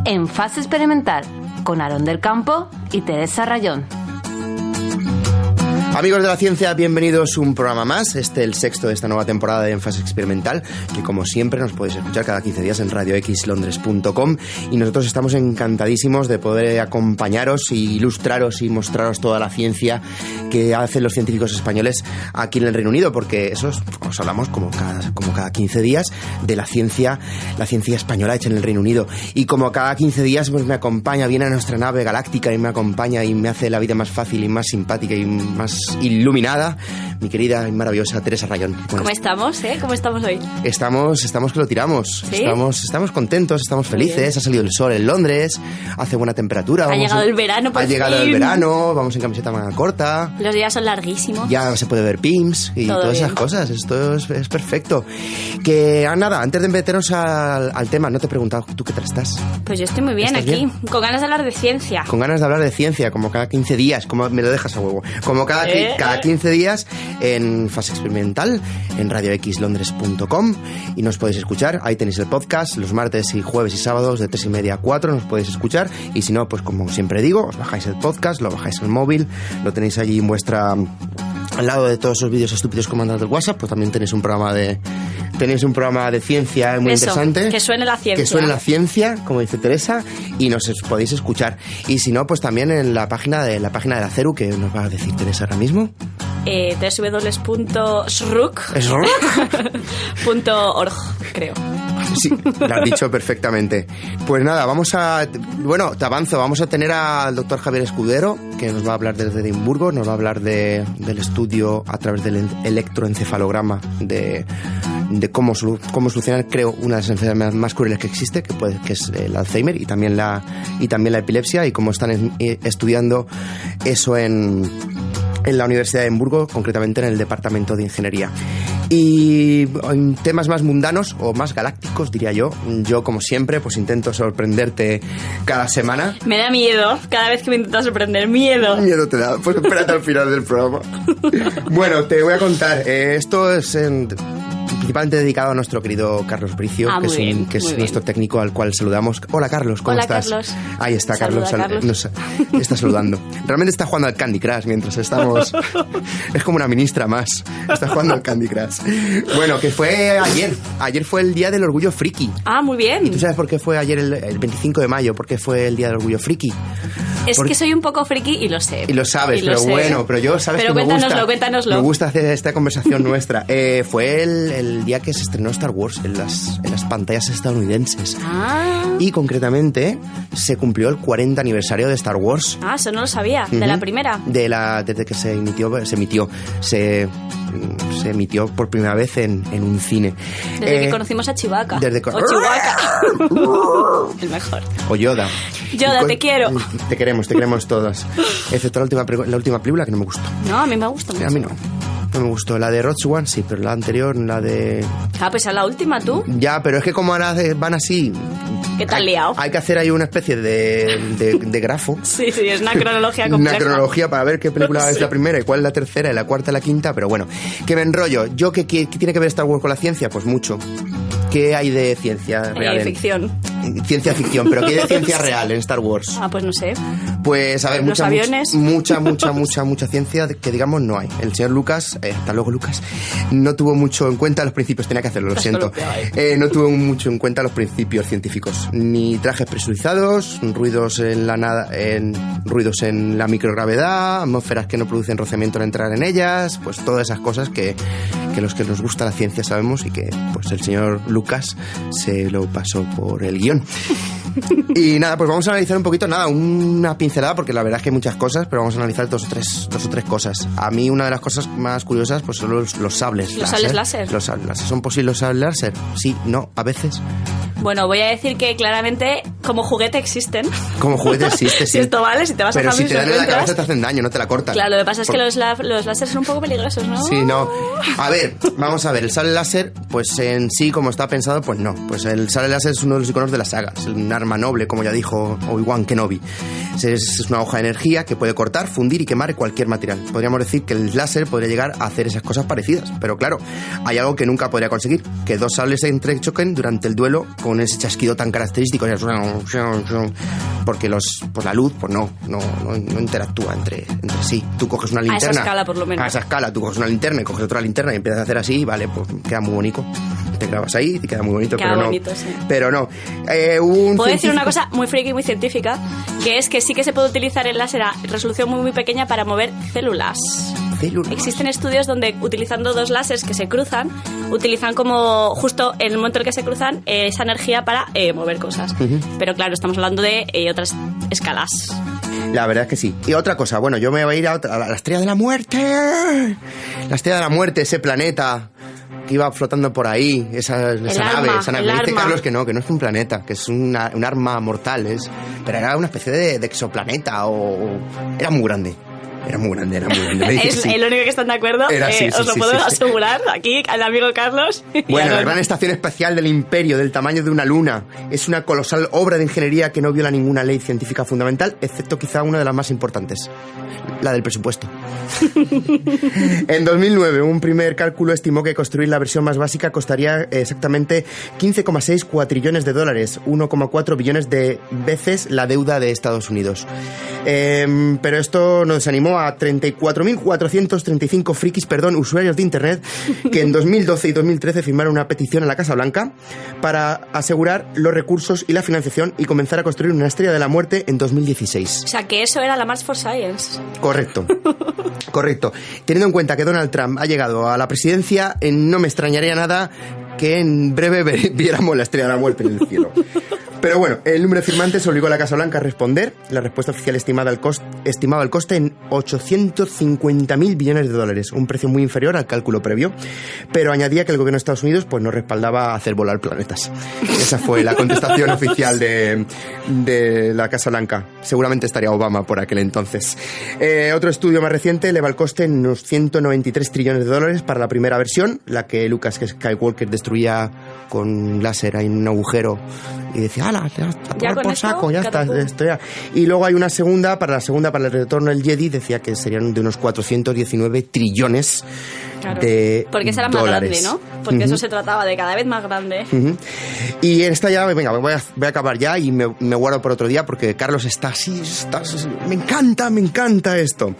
en Fase Experimental, con Aarón del Campo y Teresa Rayón. Amigos de la ciencia, bienvenidos a un programa más, el 6º de esta nueva temporada de En Fase Experimental, que como siempre nos podéis escuchar cada 15 días en radioxlondres.com, y nosotros estamos encantadísimos de poder acompañaros e ilustraros y mostraros toda la ciencia que hacen los científicos españoles aquí en el Reino Unido, porque eso os hablamos como cada 15 días de la ciencia española hecha en el Reino Unido, y como cada 15 días pues me acompaña, viene a nuestra nave galáctica y me acompaña y me hace la vida más fácil y más simpática y más iluminada, mi querida y maravillosa Teresa Rayón. ¿Cómo estamos, ¿Cómo estamos hoy? Estamos que lo tiramos. ¿Sí? Estamos contentos, estamos felices. Ha salido el sol en Londres, hace buena temperatura. Ha llegado el verano, Ha llegado el verano, vamos en camiseta manga corta. Los días son larguísimos. Ya se puede ver PIMS y todas esas cosas. Esto es perfecto. Que nada, antes de meternos al tema, no te he preguntado, ¿tú qué tal estás? Pues yo estoy muy bien aquí, bien? con ganas de hablar de ciencia. Con ganas de hablar de ciencia, como cada 15 días, como me lo dejas a huevo. Como cada 15 días en Fase Experimental, en radioxlondres.com, y nos podéis escuchar. Ahí tenéis el podcast, los martes y jueves y sábados de 3:30 a 4 nos podéis escuchar. Y si no, pues como siempre digo, os bajáis el podcast, lo bajáis al móvil, lo tenéis allí en vuestra... Al lado de todos esos vídeos estúpidos que mandan del WhatsApp, pues también tenéis un programa de ciencia muy interesante. Que suene la ciencia. Que suene la ciencia, como dice Teresa, y nos podéis escuchar. Y si no, pues también en la página de la CERU, que nos va a decir Teresa ahora mismo. www.shruk.org, creo. Sí, lo has dicho perfectamente. Pues nada, te avanzo, vamos a tener al doctor Javier Escudero, que nos va a hablar desde Edimburgo, nos va a hablar del estudio a través del electroencefalograma de cómo solucionar, creo, una de las enfermedades más crueles que existe, que es el Alzheimer y también la epilepsia, y cómo están estudiando eso en la Universidad de Edimburgo, concretamente en el Departamento de Ingeniería. Y en temas más mundanos o más galácticos, diría yo, como siempre, pues intento sorprendente cada semana. Me da miedo cada vez que me intentas sorprender. Miedo te da. Pues espérate al final del programa. Bueno, te voy a contar. Esto es principalmente dedicado a nuestro querido Carlos Bricio, que es nuestro técnico al cual saludamos. Hola, Carlos, ¿cómo estás? Carlos. Ahí está, Saluda, Carlos. Nos está saludando. Realmente está jugando al Candy Crush mientras estamos... Es como una ministra más. Está jugando al Candy Crush. Bueno, que fue ayer. Ayer fue el Día del Orgullo Friki. Ah, muy bien. ¿Y tú sabes por qué fue ayer el 25 de mayo? ¿Por qué fue el Día del Orgullo Friki? Que soy un poco friki y lo sé. Y lo sabes, pero yo sabes que cuéntanoslo. Me gusta hacer esta conversación nuestra. Fue el día que se estrenó Star Wars en las pantallas estadounidenses. Ah. Y concretamente se cumplió el 40 aniversario de Star Wars. Ah, eso no lo sabía. ¿De la primera? Desde que se emitió por primera vez en un cine. Desde que conocimos a Chewbacca. Chewbacca. El mejor. O Yoda. Yoda, te quiero. Te queremos todos. Excepto la última película, que no me gustó. No, a mí me gusta mucho. A mí no me gustó. La de Rogue One sí, pero la anterior, la de... Ah, pues a la última, ¿tú? Ya, pero es que como ahora van así... ¿Qué tal liado? Hay que hacer ahí una especie de grafo. Sí, es una cronología compleja. Una cronología para ver qué película es la primera y cuál es la tercera y la cuarta y la quinta, pero bueno, que me enrollo. ¿Qué tiene que ver Star Wars con la ciencia? Pues mucho. ¿Qué hay de ciencia real? Ficción. Ciencia ficción, pero ¿qué hay de ciencia real en Star Wars? Ah, pues no sé. Pues a ver, mucha ciencia que digamos no hay. El señor Lucas, hasta luego Lucas, no tuvo mucho en cuenta los principios, tenía que hacerlo, lo siento. No tuvo mucho en cuenta los principios científicos, ni trajes presurizados, ruidos en la nada, ruidos en la microgravedad, atmósferas que no producen rociamiento al entrar en ellas, pues todas esas cosas que los que nos gusta la ciencia sabemos y que pues el señor Lucas se lo pasó por el guión. Y nada, pues vamos a analizar un poquito, una pincelada, porque la verdad es que hay muchas cosas, pero vamos a analizar dos o tres cosas. A mí una de las cosas más curiosas pues son los sables láser. ¿Los sables láser? Los sables láser. ¿Son posibles los sables láser? Sí, no, a veces. Bueno, voy a decir que claramente como juguete existen. Como juguete existe, sí. Si esto vale, si te vas a Pero si te dan en la cabeza te hacen daño, no te la cortan. Claro, lo que pasa es que los láser son un poco peligrosos, ¿no? Sí, no. A ver, vamos a ver, el sable láser, pues en sí, como está pensado, pues no. Pues el sable láser es uno de los iconos de la saga. Es un arma noble, como ya dijo Obi-Wan Kenobi. Es una hoja de energía que puede cortar, fundir y quemar cualquier material. Podríamos decir que el láser podría llegar a hacer esas cosas parecidas. Pero claro, hay algo que nunca podría conseguir, que dos sables se entrechoquen durante el duelo con ese chasquido tan característico. porque la luz pues no interactúa entre sí. Tú coges una linterna. A esa escala, por lo menos. A esa escala, tú coges una linterna y coges otra linterna y empiezas a hacer así, vale, pues queda muy bonito. Te grabas ahí y queda muy bonito, queda pero bonito, no. Sí. Pero no. Puedo decir una cosa muy friki y muy científica, que es que sí que se puede utilizar el láser a resolución muy, muy pequeña para mover células. Existen estudios donde utilizando dos láseres que se cruzan, utilizan como justo en el momento en el que se cruzan esa energía para mover cosas. Pero claro, estamos hablando de otras escalas. La verdad es que sí. Y otra cosa, bueno, yo me voy a ir a la Estrella de la Muerte. La Estrella de la Muerte, ese planeta que iba flotando por ahí, esa nave. Me dice Carlos que no es un planeta, que es un arma mortal, pero era una especie de exoplaneta o era muy grande. Era muy grande. Es sí. El único que están de acuerdo. Os lo puedo asegurar aquí al amigo Carlos. Bueno, la gran estación espacial del Imperio, del tamaño de una luna, es una colosal obra de ingeniería que no viola ninguna ley científica fundamental, excepto quizá una de las más importantes, la del presupuesto. En 2009, un primer cálculo estimó que construir la versión más básica costaría exactamente 15,6 cuatrillones de dólares, 1,4 billones de veces la deuda de Estados Unidos. Pero esto nos desanimó a 34.435 frikis, usuarios de Internet, que en 2012 y 2013 firmaron una petición a la Casa Blanca para asegurar los recursos y la financiación y comenzar a construir una Estrella de la Muerte en 2016. O sea, que eso era la March for Science. Correcto. Teniendo en cuenta que Donald Trump ha llegado a la presidencia, no me extrañaría nada que en breve viéramos la Estrella de la Muerte en el cielo. Pero bueno, el número de firmantes obligó a la Casa Blanca a responder. La respuesta oficial estimaba el coste en 850.000 billones de dólares, un precio muy inferior al cálculo previo, pero añadía que el gobierno de Estados Unidos pues no respaldaba hacer volar planetas. Esa fue la contestación oficial de la Casa Blanca. Seguramente estaría Obama por aquel entonces. Otro estudio más reciente eleva el coste en unos 193 trillones de dólares para la primera versión, la que Lucas Skywalker destruía con láser en un agujero y decía, ¡hala! A tomar por saco, ya está, esto ya. Y luego hay una segunda, para el retorno del Jedi, decía que serían de unos 419 trillones de porque esa era más grande, ¿no? Porque eso se trataba de cada vez más grande. Y esta ya, venga, voy a acabar ya y me guardo por otro día porque Carlos está así, me encanta esto.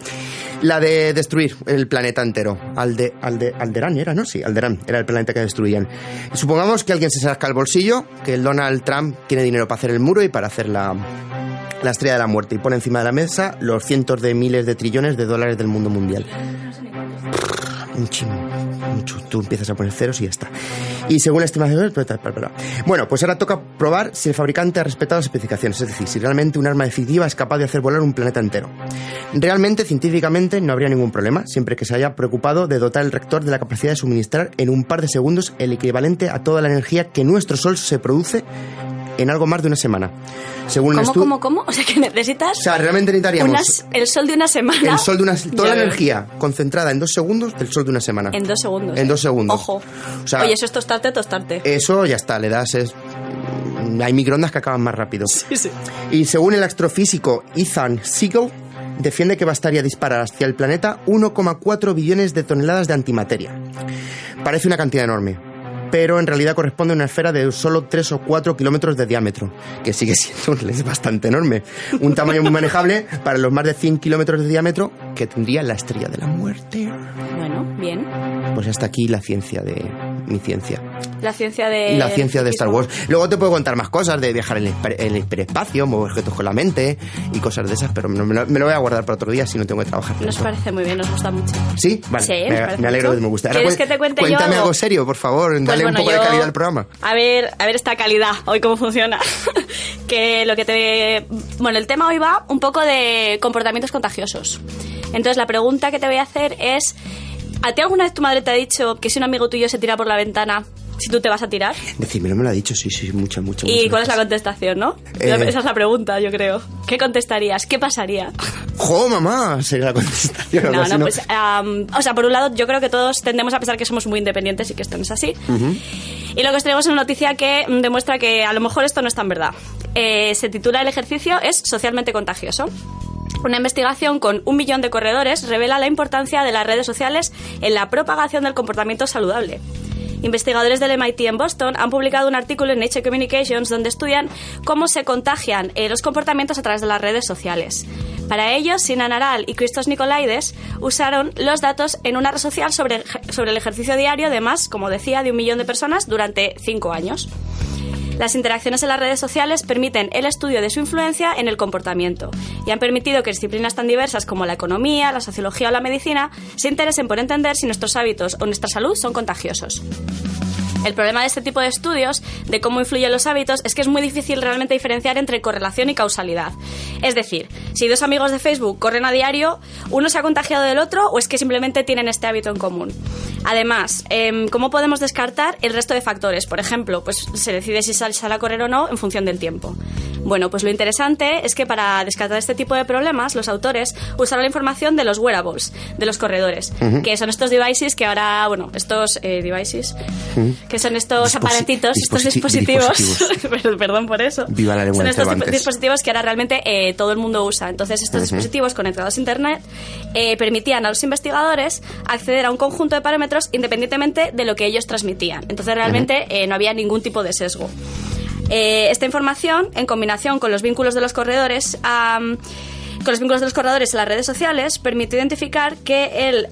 La de destruir el planeta entero. Alderaan era, ¿no? Sí, Alderaan era el planeta que destruían. Supongamos que alguien se saca el bolsillo, que el Donald Trump tiene dinero para hacer el muro y para hacer la Estrella de la Muerte y pone encima de la mesa los cientos de miles de trillones de dólares del mundo mundial. Un chingo, mucho. Tú empiezas a poner ceros y ya está. Y según la estimación... Bueno, pues ahora toca probar si el fabricante ha respetado las especificaciones, es decir, si realmente un arma definitiva es capaz de hacer volar un planeta entero. Realmente, científicamente, no habría ningún problema, siempre que se haya preocupado de dotar el reactor de la capacidad de suministrar en un par de segundos el equivalente a toda la energía que nuestro Sol se produce en algo más de una semana. Según ¿Cómo? O sea, que necesitas... O sea, realmente necesitaríamos... el sol de una semana. El sol de toda la energía concentrada en 2 segundos del sol de una semana. En 2 segundos. En 2 segundos. Ojo. O sea, oye, eso es tostarte. Eso ya está, le das... Hay microondas que acaban más rápido. Sí. Y según el astrofísico Ethan Siegel, defiende que bastaría disparar hacia el planeta 1,4 billones de toneladas de antimateria. Parece una cantidad enorme, pero en realidad corresponde a una esfera de solo 3 o 4 kilómetros de diámetro, que sigue siendo bastante enorme. Un tamaño muy manejable para los más de 100 kilómetros de diámetro que tendría la Estrella de la Muerte. Bueno, bien. Pues hasta aquí la ciencia de mi ciencia. La ciencia de... La ciencia de Star Wars. Luego te puedo contar más cosas de viajar en el hiperespacio, mover objetos con la mente y cosas de esas, pero me lo voy a guardar para otro día si no tengo que trabajar. Nos parece muy bien, nos gusta mucho. ¿Sí? Vale. Sí, me alegro de que me guste. Ahora, ¿quieres que te cuente cuéntame yo algo serio, por favor. Pues dale un poco de calidad al programa. A ver esta calidad, hoy cómo funciona. Que lo que te... Bueno, el tema hoy va un poco de comportamientos contagiosos. Entonces la pregunta que te voy a hacer es... ¿A ti alguna vez tu madre te ha dicho que si un amigo tuyo se tira por la ventana, si tú te vas a tirar? Decímelo, me lo ha dicho, sí, mucho. ¿Y cuál es la contestación, no? Esa es la pregunta, yo creo. ¿Qué contestarías? ¿Qué pasaría? ¡Jo, mamá! Sería la contestación. No, pues... o sea, por un lado, yo creo que todos tendemos a pensar que somos muy independientes y que esto no es así. Y lo que os tenemos es una noticia que demuestra que a lo mejor esto no es tan verdad. Se titula El ejercicio es socialmente contagioso. Una investigación con 1 millón de corredores revela la importancia de las redes sociales en la propagación del comportamiento saludable. investigadores del MIT en Boston han publicado un artículo en Nature Communications donde estudian cómo se contagian los comportamientos a través de las redes sociales. Para ello, Sina Naral y Christos Nicolaides usaron los datos en una red social sobre el ejercicio diario de más, como decía, de 1 millón de personas durante 5 años. Las interacciones en las redes sociales permiten el estudio de su influencia en el comportamiento y han permitido que disciplinas tan diversas como la economía, la sociología o la medicina se interesen por entender si nuestros hábitos o nuestra salud son contagiosos. El problema de este tipo de estudios, de cómo influyen los hábitos, es que es muy difícil realmente diferenciar entre correlación y causalidad. Es decir, si 2 amigos de Facebook corren a diario, ¿uno se ha contagiado del otro o es que simplemente tienen este hábito en común? Además, ¿cómo podemos descartar el resto de factores? Por ejemplo, pues se decide si sale a correr o no en función del tiempo. Bueno, pues lo interesante es que para descartar este tipo de problemas, los autores usaron la información de los wearables, de los corredores, que son estos devices que ahora, bueno, estos devices, que son estos aparatitos, estos dispositivos. Perdón por eso. Viva la lengua son de estos Cervantes. dispositivos que ahora realmente todo el mundo usa. Entonces, estos dispositivos conectados a Internet permitían a los investigadores acceder a un conjunto de parámetros independientemente de lo que ellos transmitían. Entonces, realmente no había ningún tipo de sesgo. Esta información, en combinación con los vínculos de los corredores en las redes sociales, permite identificar que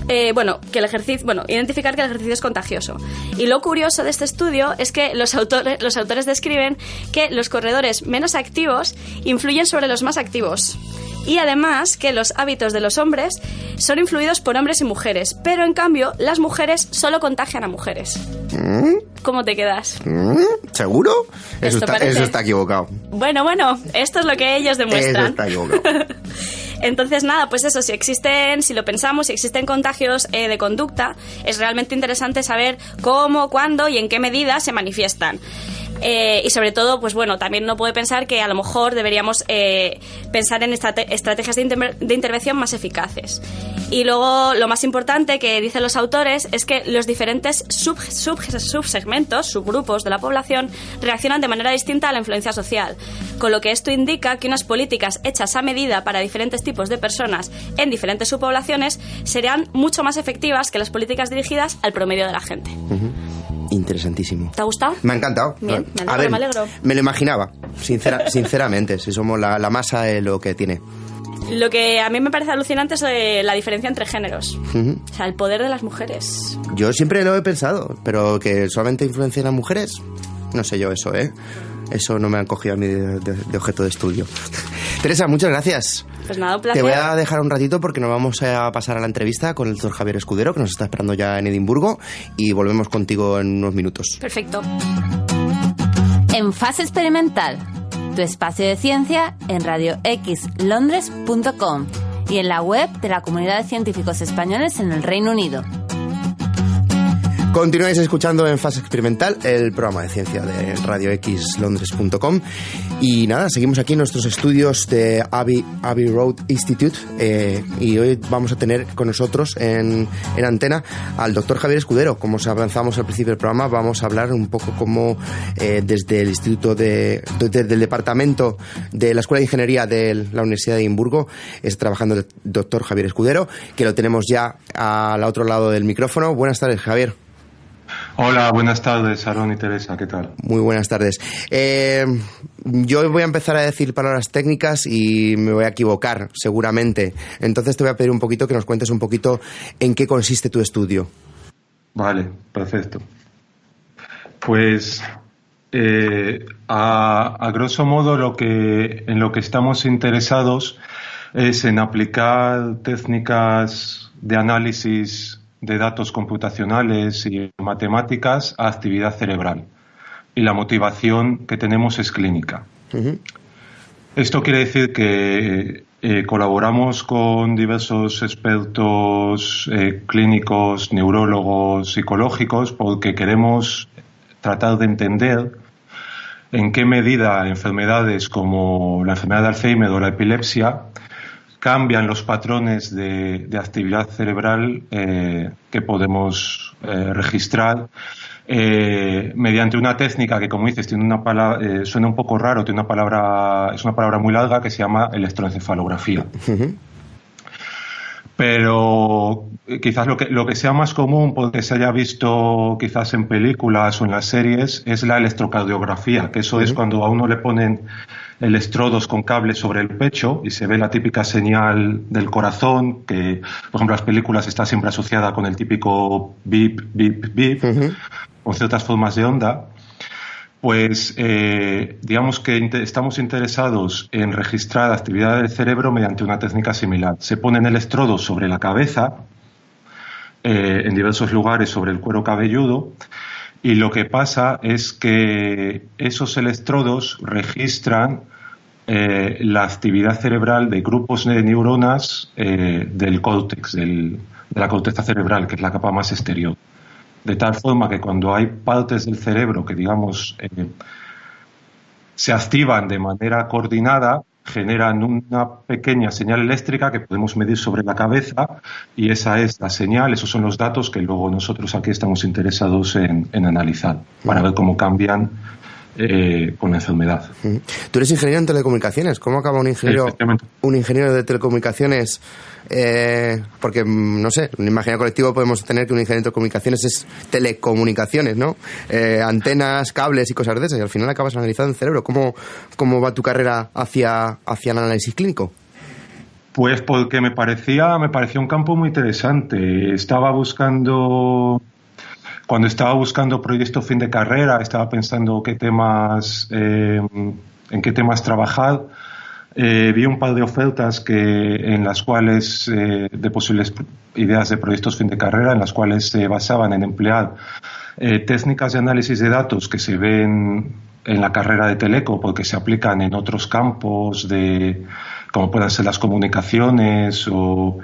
identificar que el ejercicio es contagioso. Y lo curioso de este estudio es que los autores describen que los corredores menos activos influyen sobre los más activos. Y además que los hábitos de los hombres son influidos por hombres y mujeres, pero en cambio las mujeres solo contagian a mujeres. ¿Cómo te quedas? ¿Seguro? Eso está equivocado. Bueno, esto es lo que ellos demuestran. Eso está equivocado. Entonces, nada, pues eso, si lo pensamos, si existen contagios de conducta, es realmente interesante saber cómo, cuándo y en qué medida se manifiestan. Y sobre todo, pues bueno, también uno puede pensar que a lo mejor deberíamos pensar en estrategias de intervención más eficaces. Y luego, lo más importante que dicen los autores es que los diferentes subsegmentos, subgrupos de la población reaccionan de manera distinta a la influencia social, con lo que esto indica que unas políticas hechas a medida para diferentes tipos de personas en diferentes subpoblaciones serán mucho más efectivas que las políticas dirigidas al promedio de la gente. Interesantísimo. ¿Te ha gustado? Me ha encantado. Bien, me alegro. Me lo imaginaba, sinceramente, si somos la masa de lo que tiene. Lo que a mí me parece alucinante es la diferencia entre géneros. O sea, el poder de las mujeres. Yo siempre lo he pensado, pero que solamente influencian a las mujeres, no sé yo eso, Eso no me han cogido a mí de objeto de estudio. Teresa, muchas gracias. Pues nada, un placer. Te voy a dejar un ratito porque nos vamos a pasar a la entrevista con el doctor Javier Escudero, que nos está esperando ya en Edimburgo, y volvemos contigo en unos minutos. Perfecto. En Fase Experimental, tu espacio de ciencia en radioxlondres.com y en la web de la Comunidad de Científicos Españoles en el Reino Unido. Continuáis escuchando en Fase Experimental, el programa de ciencia de radioxlondres.com. Y nada, seguimos aquí en nuestros estudios de Abbey Road Institute, y hoy vamos a tener con nosotros en antena al doctor Javier Escudero. Como os avanzamos al principio del programa, vamos a hablar un poco cómo desde el instituto desde el departamento de la Escuela de Ingeniería de la Universidad de Edimburgo está trabajando el doctor Javier Escudero, que lo tenemos ya al otro lado del micrófono. Buenas tardes, Javier. Hola, buenas tardes, Aarón y Teresa, ¿qué tal? Muy buenas tardes. Yo voy a empezar a decir palabras técnicas y me voy a equivocar, seguramente. Entonces te voy a pedir un poquito que nos cuentes un poquito en qué consiste tu estudio. Vale, perfecto. Pues, a grosso modo, en lo que estamos interesados es en aplicar técnicas de análisis de datos computacionales y matemáticas a actividad cerebral. Y la motivación que tenemos es clínica. Uh-huh. Esto quiere decir que colaboramos con diversos expertos clínicos, neurólogos, psicológicos, porque queremos tratar de entender en qué medida enfermedades como la enfermedad de Alzheimer o la epilepsia cambian los patrones de actividad cerebral que podemos registrar mediante una técnica que, como dices, tiene una palabra, suena un poco raro, es una palabra muy larga que se llama electroencefalografía. Uh-huh. Pero quizás lo que sea más común, porque se haya visto quizás en películas o en las series, es la electrocardiografía, que eso es cuando a uno le ponen electrodos con cables sobre el pecho y se ve la típica señal del corazón, que por ejemplo en las películas está siempre asociada con el típico bip, bip, bip, con ciertas formas de onda. Pues digamos que estamos interesados en registrar la actividad del cerebro mediante una técnica similar. Se ponen electrodos sobre la cabeza, en diversos lugares sobre el cuero cabelludo, y lo que pasa es que esos electrodos registran la actividad cerebral de grupos de neuronas del córtex, de la corteza cerebral, que es la capa más exterior. De tal forma que cuando hay partes del cerebro que, digamos, se activan de manera coordinada, generan una pequeña señal eléctrica que podemos medir sobre la cabeza, y esa es la señal, esos son los datos que luego nosotros aquí estamos interesados en analizar para ver cómo cambian con la enfermedad. Tú eres ingeniero en telecomunicaciones. ¿Cómo acaba un ingeniero de telecomunicaciones? Porque, no sé, en un imaginario colectivo podemos tener que un ingeniero de telecomunicaciones es telecomunicaciones, ¿no? Antenas, cables y cosas de esas, y al final acabas analizando el cerebro. ¿Cómo va tu carrera hacia el análisis clínico? Pues porque me parecía un campo muy interesante. Cuando estaba buscando proyecto fin de carrera, estaba pensando en qué temas trabajar. Vi un par de ofertas en las cuales, de posibles ideas de proyectos fin de carrera, en las cuales se basaban en emplear técnicas de análisis de datos que se ven en la carrera de teleco, porque se aplican en otros campos, como puedan ser las comunicaciones o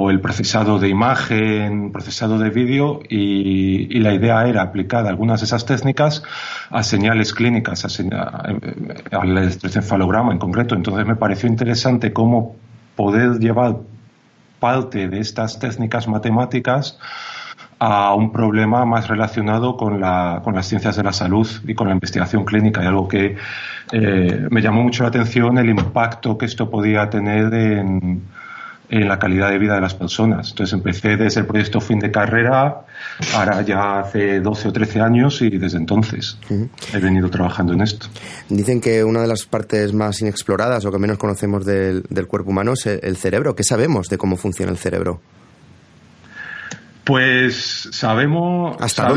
el procesado de imagen, procesado de vídeo, y la idea era aplicar algunas de esas técnicas a señales clínicas, al electroencefalograma en concreto. Entonces me pareció interesante cómo poder llevar parte de estas técnicas matemáticas a un problema más relacionado con las ciencias de la salud y con la investigación clínica, y algo que me llamó mucho la atención, el impacto que esto podía tener en la calidad de vida de las personas. Entonces empecé desde el proyecto fin de carrera, ahora ya hace 12 o 13 años, y desde entonces he venido trabajando en esto. Dicen que una de las partes más inexploradas o que menos conocemos del cuerpo humano es el cerebro. ¿Qué sabemos de cómo funciona el cerebro? Pues sabemos... ¿Hasta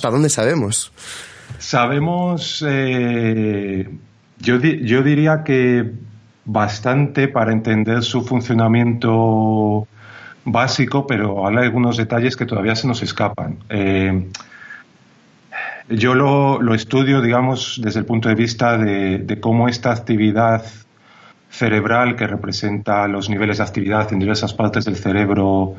dónde sabemos? Sabemos, yo diría que bastante para entender su funcionamiento básico, pero hay algunos detalles que todavía se nos escapan. Yo lo estudio, digamos, desde el punto de vista de cómo esta actividad cerebral, que representa los niveles de actividad en diversas partes del cerebro,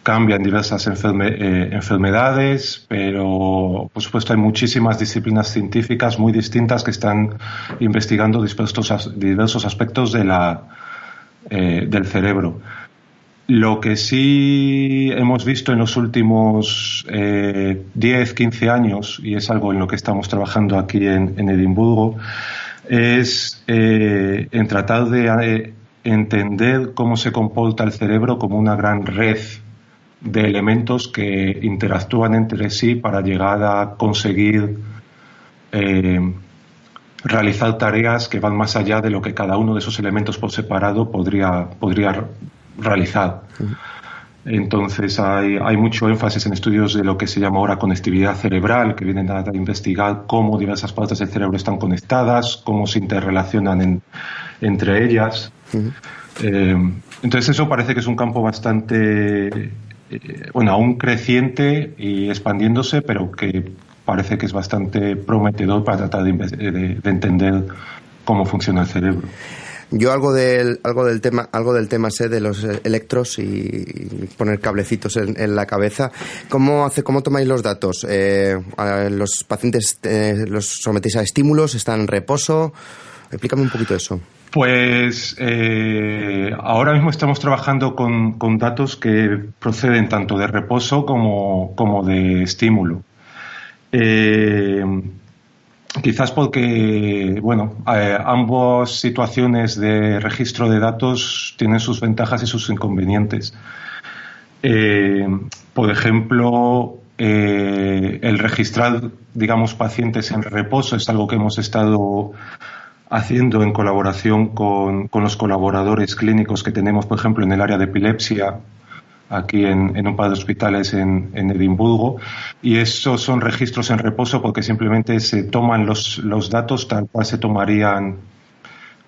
cambia en diversas enfermedades, pero por supuesto hay muchísimas disciplinas científicas muy distintas que están investigando diversos aspectos del cerebro. Lo que sí hemos visto en los últimos 10, 15 años, y es algo en lo que estamos trabajando aquí en Edimburgo, es en tratar de entender cómo se comporta el cerebro como una gran red de elementos que interactúan entre sí para llegar a conseguir realizar tareas que van más allá de lo que cada uno de esos elementos por separado podría realizar. Entonces hay mucho énfasis en estudios de lo que se llama ahora conectividad cerebral, que vienen a investigar cómo diversas partes del cerebro están conectadas, cómo se interrelacionan entre ellas. Entonces eso parece que es un campo bastante, aún creciente y expandiéndose, pero que parece que es bastante prometedor para tratar de entender cómo funciona el cerebro. Yo algo del tema sé de los electros y poner cablecitos en la cabeza. ¿Cómo tomáis los datos? ¿A los pacientes los sometéis a estímulos? ¿Están en reposo? Explícame un poquito eso. Pues ahora mismo estamos trabajando con datos que proceden tanto de reposo como de estímulo. Quizás porque, bueno, ambas situaciones de registro de datos tienen sus ventajas y sus inconvenientes. Por ejemplo, el registrar, digamos, pacientes en reposo es algo que hemos estado haciendo en colaboración con los colaboradores clínicos que tenemos, por ejemplo, en el área de epilepsia, aquí en un par de hospitales en Edimburgo, y esos son registros en reposo porque simplemente se toman los datos tal cual se tomarían,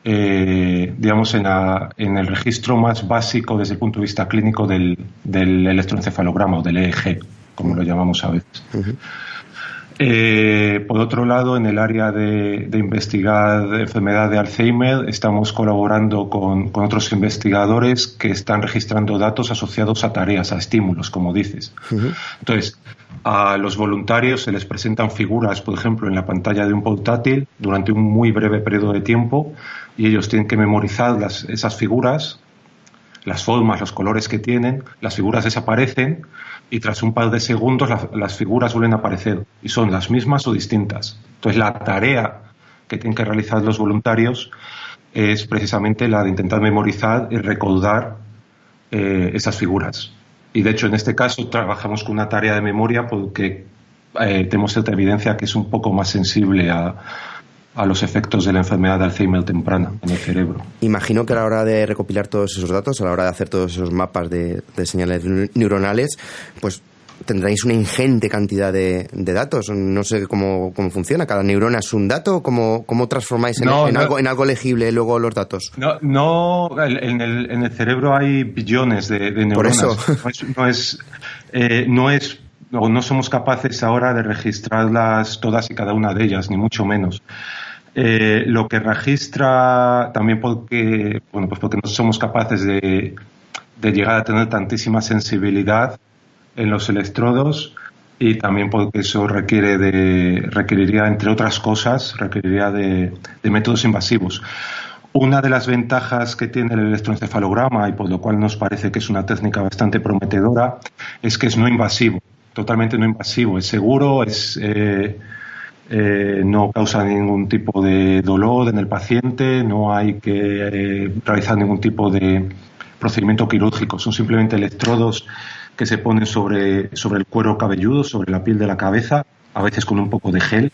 digamos, en el registro más básico desde el punto de vista clínico del electroencefalograma o del EEG, como lo llamamos a veces. Uh-huh. Por otro lado, en el área de investigar enfermedad de Alzheimer, estamos colaborando con otros investigadores que están registrando datos asociados a tareas, a estímulos, como dices. Uh-huh. Entonces, a los voluntarios se les presentan figuras, por ejemplo, en la pantalla de un portátil durante un muy breve periodo de tiempo, y ellos tienen que memorizar esas figuras, las formas, los colores que tienen. Las figuras desaparecen y tras un par de segundos las figuras vuelven a aparecer y son las mismas o distintas. Entonces, la tarea que tienen que realizar los voluntarios es precisamente la de intentar memorizar y recordar esas figuras. Y de hecho, en este caso trabajamos con una tarea de memoria porque tenemos cierta evidencia que es un poco más sensible a los efectos de la enfermedad de Alzheimer temprana en el cerebro. Imagino que a la hora de recopilar todos esos datos, a la hora de hacer todos esos mapas de señales neuronales, pues tendréis una ingente cantidad de datos. No sé cómo funciona. ¿Cada neurona es un dato? ¿Cómo transformáis en algo legible luego los datos? En el cerebro hay billones de neuronas. Por eso. No somos capaces ahora de registrarlas todas y cada una de ellas, ni mucho menos. Lo que registra también porque no somos capaces de llegar a tener tantísima sensibilidad en los electrodos, y también porque eso requeriría, entre otras cosas, de métodos invasivos. Una de las ventajas que tiene el electroencefalograma, y por lo cual nos parece que es una técnica bastante prometedora, es que es no invasivo, totalmente no invasivo. Es seguro, no causa ningún tipo de dolor en el paciente, no hay que realizar ningún tipo de procedimiento quirúrgico. Son simplemente electrodos que se ponen sobre el cuero cabelludo, sobre la piel de la cabeza, a veces con un poco de gel.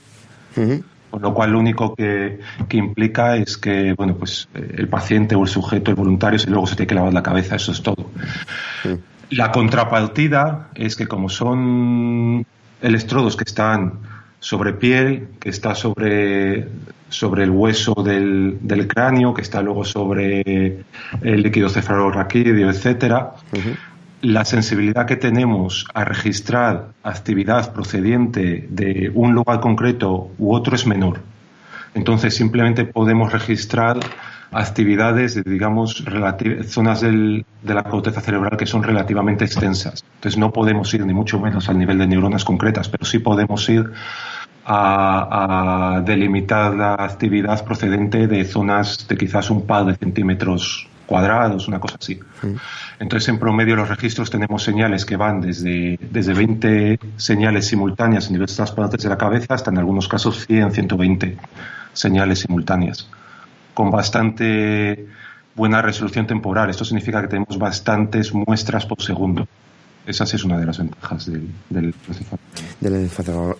Uh-huh. Con lo cual lo único que implica es que el paciente o el sujeto, el voluntario, luego se tiene que lavar la cabeza, eso es todo. Uh-huh. La contrapartida es que como son electrodos que están sobre piel, que está sobre el hueso del cráneo, que está luego sobre el líquido cefalorraquídeo, etcétera, uh-huh, la sensibilidad que tenemos a registrar actividad procedente de un lugar concreto u otro es menor. Entonces simplemente podemos registrar actividades de, digamos, zonas de la corteza cerebral que son relativamente extensas. Entonces no podemos ir ni mucho menos al nivel de neuronas concretas, pero sí podemos ir a delimitar la actividad procedente de zonas de quizás un par de centímetros cuadrados, una cosa así. Entonces, en promedio, los registros tenemos señales que van desde 20 señales simultáneas en diversas partes de la cabeza hasta, en algunos casos, 100, 120 señales simultáneas, con bastante buena resolución temporal. Esto significa que tenemos bastantes muestras por segundo. Esa sí es una de las ventajas del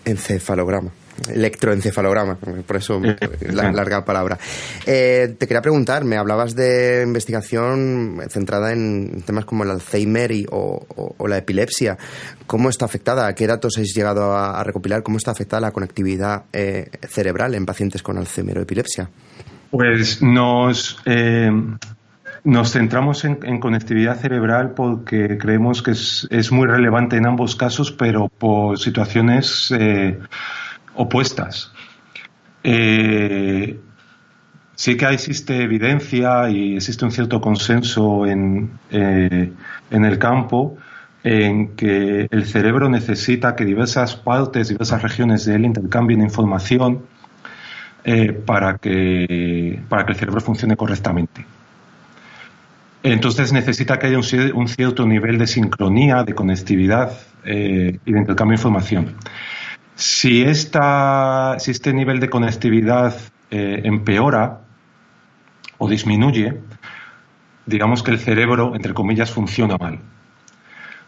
encefalograma. Electroencefalograma, por eso la larga palabra. Te quería preguntar, me hablabas de investigación centrada en temas como el Alzheimer o la epilepsia. ¿Cómo está afectada? ¿A qué datos habéis llegado a recopilar? ¿Cómo está afectada la conectividad cerebral en pacientes con Alzheimer o epilepsia? Pues nos centramos en conectividad cerebral porque creemos que es muy relevante en ambos casos, pero por situaciones opuestas. Sí que existe evidencia y existe un cierto consenso en el campo en que el cerebro necesita que diversas regiones de él intercambien información para que el cerebro funcione correctamente. Entonces necesita que haya un cierto nivel de sincronía, de conectividad y de intercambio de información. Si este nivel de conectividad empeora o disminuye, digamos que el cerebro, entre comillas, funciona mal.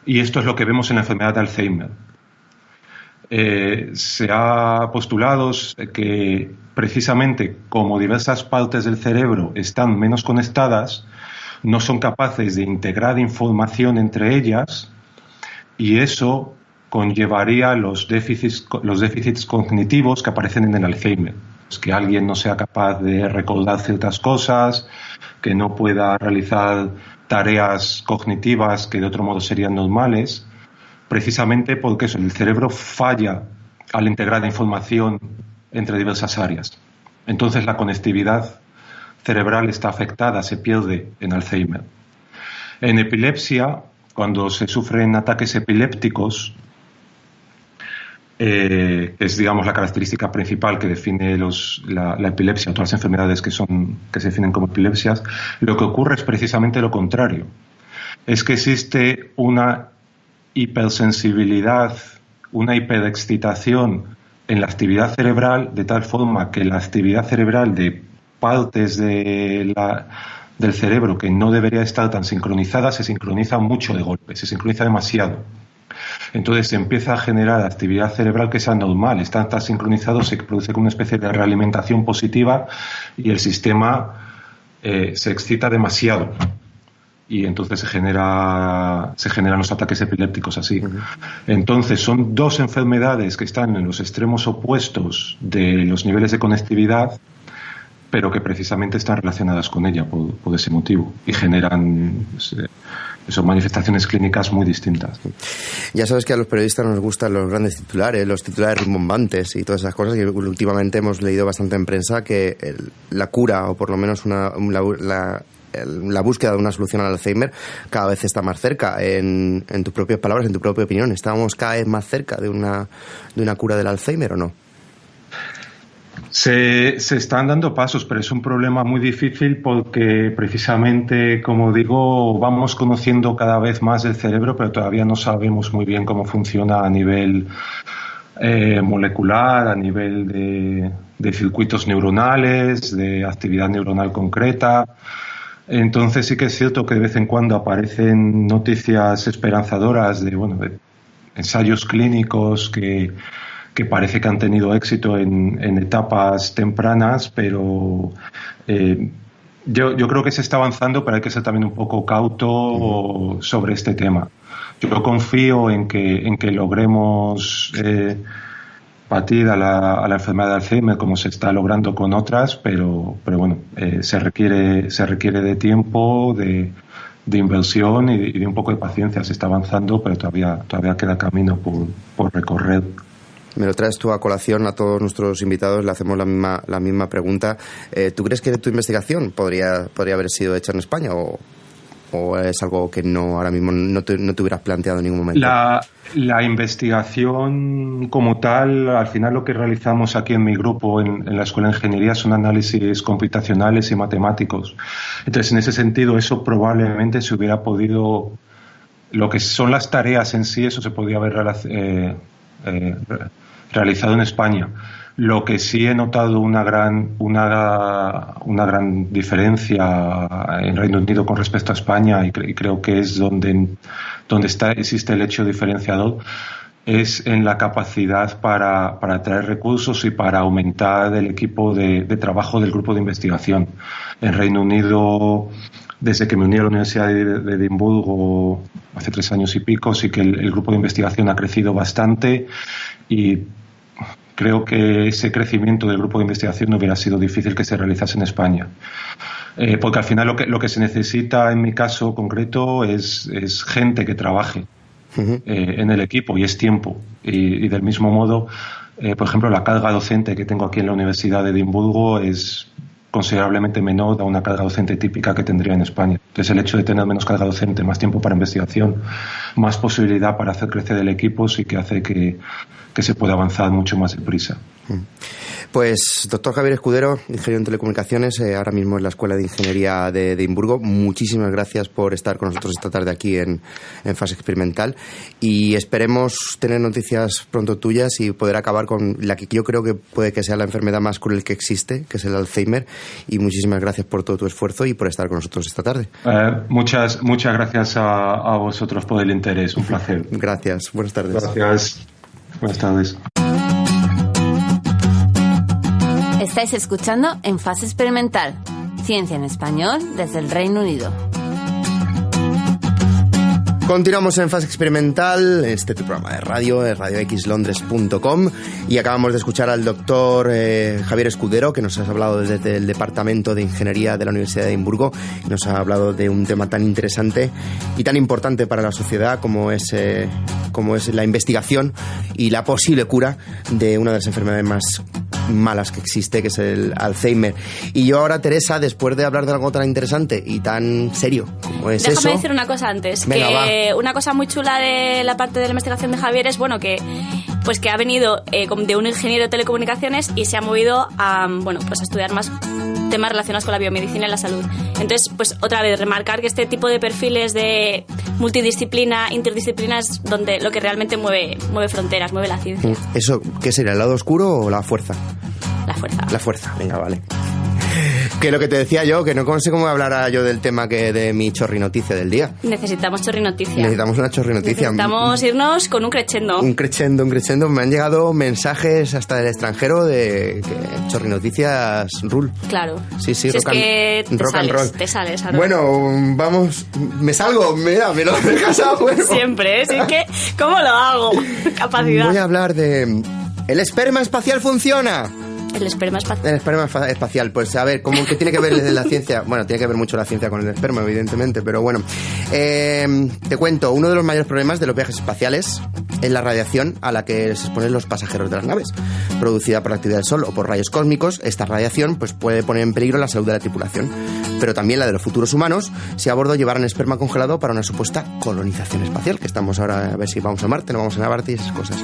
Y esto es lo que vemos en la enfermedad de Alzheimer. Se ha postulado que precisamente como diversas partes del cerebro están menos conectadas, no son capaces de integrar información entre ellas, y eso conllevaría los déficits cognitivos que aparecen en el Alzheimer. Pues que alguien no sea capaz de recordar ciertas cosas, que no pueda realizar tareas cognitivas que de otro modo serían normales, precisamente porque el cerebro falla al integrar información entre diversas áreas. Entonces la conectividad cerebral está afectada, se pierde en Alzheimer. En epilepsia, cuando se sufren ataques epilépticos, que es, digamos, la característica principal que define la epilepsia o todas las enfermedades que se definen como epilepsias, lo que ocurre es precisamente lo contrario. Es que existe una hipersensibilidad, una hiperexcitación en la actividad cerebral, de tal forma que la actividad cerebral de partes del cerebro que no debería estar tan sincronizada se sincroniza mucho de golpe, se sincroniza demasiado. Entonces se empieza a generar actividad cerebral que es anormal, está tan sincronizado, se produce como una especie de realimentación positiva y el sistema se excita demasiado y entonces se generan los ataques epilépticos así. Uh-huh. Entonces son dos enfermedades que están en los extremos opuestos de los niveles de conectividad, pero que precisamente están relacionadas con ella por ese motivo y generan son manifestaciones clínicas muy distintas. Ya sabes que a los periodistas nos gustan los grandes titulares, los titulares rimbombantes y todas esas cosas, que últimamente hemos leído bastante en prensa que la cura, o por lo menos la búsqueda de una solución al Alzheimer cada vez está más cerca. En tus propias palabras, en tu propia opinión, ¿estamos cada vez más cerca de una cura del Alzheimer o no? Se están dando pasos, pero es un problema muy difícil porque precisamente, como digo, vamos conociendo cada vez más del cerebro, pero todavía no sabemos muy bien cómo funciona a nivel molecular, a nivel de circuitos neuronales, de actividad neuronal concreta. Entonces sí que es cierto que de vez en cuando aparecen noticias esperanzadoras de ensayos clínicos que parece que han tenido éxito en etapas tempranas, pero yo creo que se está avanzando, pero hay que ser también un poco cauto sobre este tema. Yo confío en que logremos batir a la enfermedad de Alzheimer como se está logrando con otras, pero bueno, se requiere de tiempo, de inversión y de un poco de paciencia. Se está avanzando, pero todavía queda camino por recorrer. Me lo traes tú a colación, a todos nuestros invitados le hacemos la misma pregunta. ¿Tú crees que tu investigación podría haber sido hecha en España o es algo que ahora mismo no te hubieras planteado en ningún momento? La investigación como tal, al final lo que realizamos aquí en mi grupo en la Escuela de Ingeniería son análisis computacionales y matemáticos. Entonces, en ese sentido, eso probablemente se hubiera podido, lo que son las tareas en sí, eso se podía haber realizado en España. Lo que sí he notado una gran diferencia en Reino Unido con respecto a España, y creo que es donde existe el hecho diferenciador, es en la capacidad para atraer recursos y para aumentar el equipo de trabajo del grupo de investigación. En Reino Unido, desde que me uní a la Universidad de Edimburgo hace 3 años y pico, sí que el grupo de investigación ha crecido bastante y creo que ese crecimiento del grupo de investigación no hubiera sido difícil que se realizase en España. Porque al final lo que se necesita en mi caso concreto es gente que trabaje en el equipo y es tiempo. Y del mismo modo, por ejemplo, la carga docente que tengo aquí en la Universidad de Edimburgo es considerablemente menor a una carga docente típica que tendría en España. Entonces, el hecho de tener menos carga docente, más tiempo para investigación, más posibilidad para hacer crecer el equipo, sí que hace que se pueda avanzar mucho más deprisa. Pues, doctor Javier Escudero, ingeniero en telecomunicaciones, ahora mismo en la Escuela de Ingeniería de Edimburgo. Muchísimas gracias por estar con nosotros esta tarde aquí en Fase Experimental, y esperemos tener noticias pronto tuyas y poder acabar con la que yo creo que puede que sea la enfermedad más cruel que existe, que es el Alzheimer. Y muchísimas gracias por todo tu esfuerzo y por estar con nosotros esta tarde. Muchas gracias a vosotros por el interés, un placer. Gracias, buenas tardes. Gracias, buenas tardes. Estáis escuchando En Fase Experimental, ciencia en español desde el Reino Unido. Continuamos en Fase Experimental, este programa de radio, radioxlondres.com, y acabamos de escuchar al doctor Javier Escudero, que nos ha hablado desde el Departamento de Ingeniería de la Universidad de Edimburgo. Nos ha hablado de un tema tan interesante y tan importante para la sociedad como es la investigación y la posible cura de una de las enfermedades más malas que existe, que es el Alzheimer. Y yo ahora, Teresa, después de hablar de algo tan interesante y tan serio como es eso... Déjame decir una cosa antes. Venga, que una cosa muy chula de la parte de la investigación de Javier es, bueno, que ha venido de un ingeniero de telecomunicaciones y se ha movido a estudiar más temas relacionados con la biomedicina y la salud. Entonces, pues otra vez, remarcar que este tipo de perfiles de multidisciplina, interdisciplina, es donde lo que realmente mueve fronteras, mueve la ciencia. ¿Eso qué sería, el lado oscuro o la fuerza? La fuerza. La fuerza, venga, vale. Que lo que te decía yo, que no sé cómo hablará yo del tema de mi chorrinoticia del día. Necesitamos chorrinoticia. Necesitamos una chorrinoticia. Necesitamos irnos con un crescendo. Un crescendo. Me han llegado mensajes hasta del extranjero de que chorrinoticias rule. Claro. Sí, si rock and roll. Te sales. Ahora. Bueno, vamos, me salgo, mira, me lo he casado. Bueno. Siempre, ¿sí? Que, ¿cómo lo hago? Capacidad. Voy a hablar de... ¿El esperma espacial funciona? El esperma espacial. El esperma espacial, pues a ver, ¿qué tiene que ver la ciencia? Bueno, tiene que ver mucho la ciencia con el esperma, evidentemente, pero bueno. Te cuento, uno de los mayores problemas de los viajes espaciales es la radiación a la que se exponen los pasajeros de las naves. Producida por la actividad del Sol o por rayos cósmicos, esta radiación pues puede poner en peligro la salud de la tripulación, pero también la de los futuros humanos, si a bordo llevaran esperma congelado para una supuesta colonización espacial, que estamos ahora a ver si vamos a Marte, no vamos a Marte y esas cosas.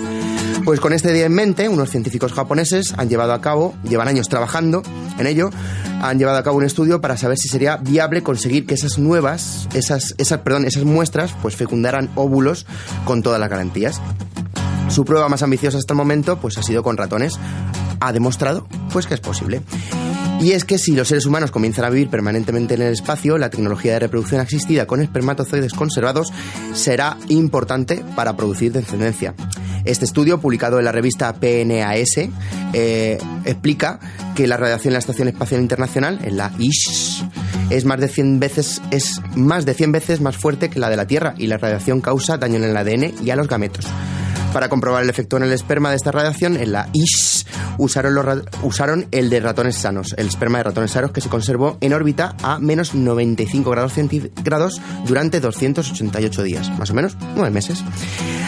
Pues con este día en mente, unos científicos japoneses llevan años trabajando en ello, han llevado a cabo un estudio para saber si sería viable conseguir que esas muestras pues fecundaran óvulos con todas las garantías. Su prueba más ambiciosa hasta el momento pues ha sido con ratones. Ha demostrado pues que es posible. Y es que si los seres humanos comienzan a vivir permanentemente en el espacio, la tecnología de reproducción asistida con espermatozoides conservados será importante para producir descendencia. Este estudio, publicado en la revista PNAS, explica que la radiación en la Estación Espacial Internacional, en la ISS, es más de 100 veces más fuerte que la de la Tierra, y la radiación causa daño en el ADN y a los gametos. Para comprobar el efecto en el esperma de esta radiación, en la ISS usaron el de ratones sanos, el esperma de ratones sanos, que se conservó en órbita a menos 95 grados centígrados durante 288 días, más o menos 9 meses.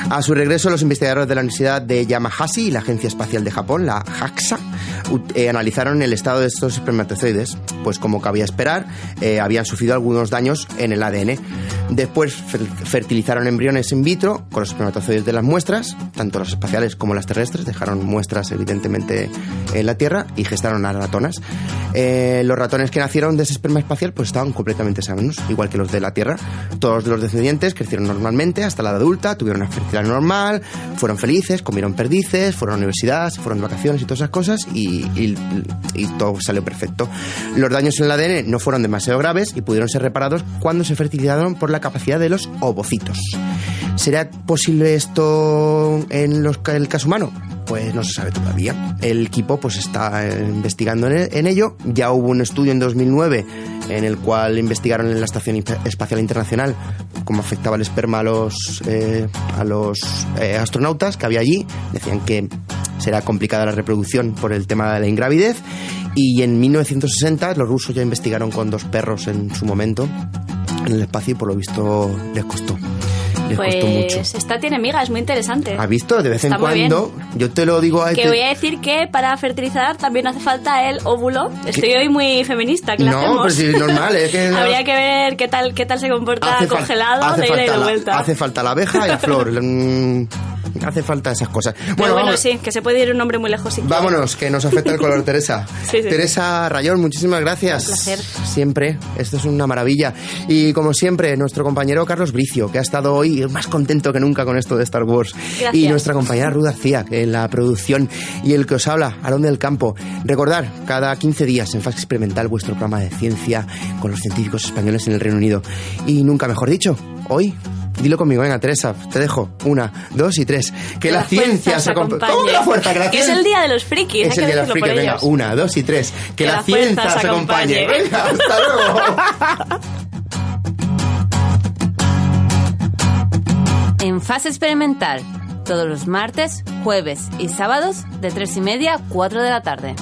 A su regreso, los investigadores de la Universidad de Yamanashi y la Agencia Espacial de Japón, la JAXA, analizaron el estado de estos espermatozoides. Pues como cabía esperar, habían sufrido algunos daños en el ADN. Después fertilizaron embriones in vitro con los espermatozoides de las muestras, tanto las espaciales como las terrestres, dejaron muestras evidentemente en la Tierra y gestaron a ratonas. Los ratones que nacieron de ese esperma espacial pues estaban completamente sanos, igual que los de la Tierra. Todos los descendientes crecieron normalmente hasta la edad adulta, tuvieron una fertilidad normal, fueron felices, comieron perdices, fueron a la universidad, se fueron de vacaciones y todas esas cosas, y todo salió perfecto. Los daños en el ADN no fueron demasiado graves y pudieron ser reparados cuando se fertilizaron por la capacidad de los ovocitos. ¿Será posible esto en el caso humano? Pues no se sabe todavía. El equipo pues está investigando en ello. Ya hubo un estudio en 2009 en el cual investigaron en la Estación Espacial Internacional cómo afectaba el esperma a los astronautas que había allí. Decían que será complicada la reproducción por el tema de la ingravidez. Y en 1960 los rusos ya investigaron con 2 perros en su momento en el espacio y por lo visto les costó. Costó mucho. Esta tiene miga, es muy interesante. ¿Has visto? De vez en cuando, yo te lo digo... Que voy a decir que para fertilizar también hace falta el óvulo. Estoy hoy muy feminista, ¿qué le hacemos? No, pero sí, es normal. Es que habría que ver qué tal se comporta congelado de ida y de vuelta. Hace falta la abeja y la flor. Hace falta esas cosas. Bueno, sí, que se puede ir un hombre muy lejos. Si vámonos, que nos afecta el color, Teresa. Sí. Teresa Rayón, muchísimas gracias. Un placer. Siempre, esto es una maravilla. Y como siempre, nuestro compañero Carlos Bricio, que ha estado hoy más contento que nunca con esto de Star Wars. Gracias. Y nuestra compañera Ruth García, en la producción, y el que os habla, Aarón del Campo. Recordar, cada 15 días en Fax Experimental, vuestro programa de ciencia con los científicos españoles en el Reino Unido. Y nunca mejor dicho, hoy... Dilo conmigo, venga, Teresa, te dejo. 1, 2 y 3. Que la ciencia se acompañe. ¿Cómo que la fuerza? Que es el día de los frikis. Es el día de los frikis, venga, 1, 2 y 3. Que la ciencia se acompañe. Venga, hasta luego. En Fase Experimental, todos los martes, jueves y sábados de 3:30 a 4 de la tarde.